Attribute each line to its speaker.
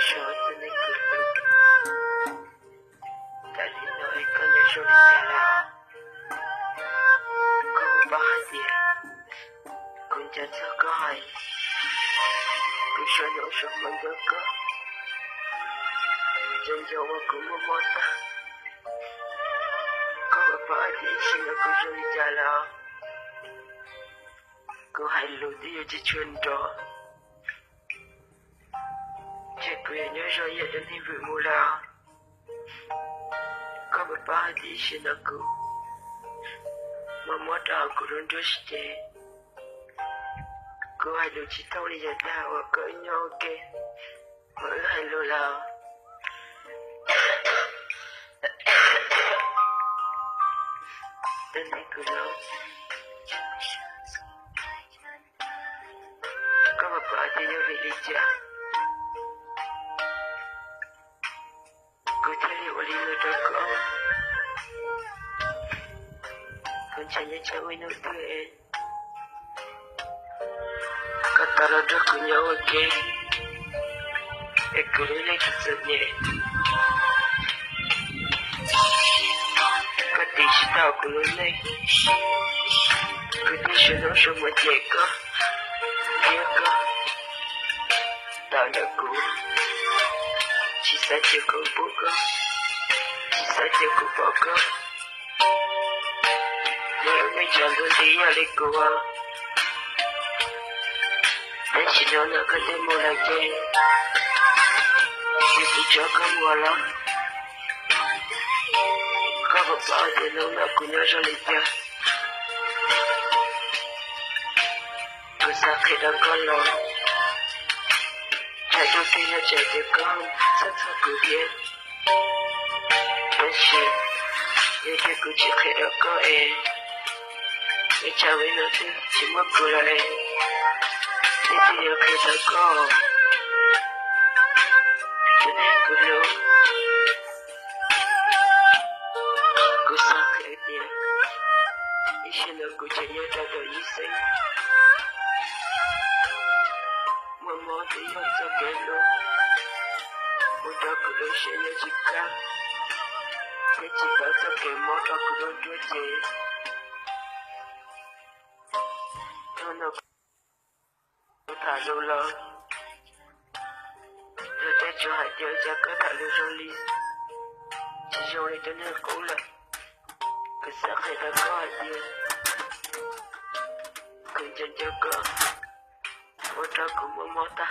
Speaker 1: short and good look. That is no recognition itself. Como bahagia, con jatuh kai, kushano shomandaka, janjawa kumamata. Como bahagia sina kushani jala, ko hello dia jichundo. Cekwenyo joya dan ibu mula. Como bahagia sina ku. Mamata kurunduste ko halo chitong ni jata wa ko nyoke ko halo la tani ko lo ko pa ati yo vilija ko tali wali no toko Kuncanya cewek nutu kata rada kunya oke ekulele kisahnya kati shita kulune kati shino shoma jeka jeka tanaku chisa jeko buka chisa jeko baka May jalo dia likuwa Dan sinona kademo lagi Dipujaga wala Kababade nang nakunya jalipya Kusakit ang kalong Jado kaya jade kang Sasakuhin Benshi Yeke kuchikit ako Echawe natin si magkulay Itiyak kita ko Tunay kulo Kusakit niya Ishinago niya tatayisin Mamati yung sa kelo Mutakulo siya niya chika Kechika sa kemo takulo dote Ano Talo lang Rete cho hạt dơ cha cơ talo rong lý Chỉ dòng này tên hơi cũ là Cứ sắc hay ta có hạt dơ Cứ chân cho cơ Vô tra cũng mơ mơ ta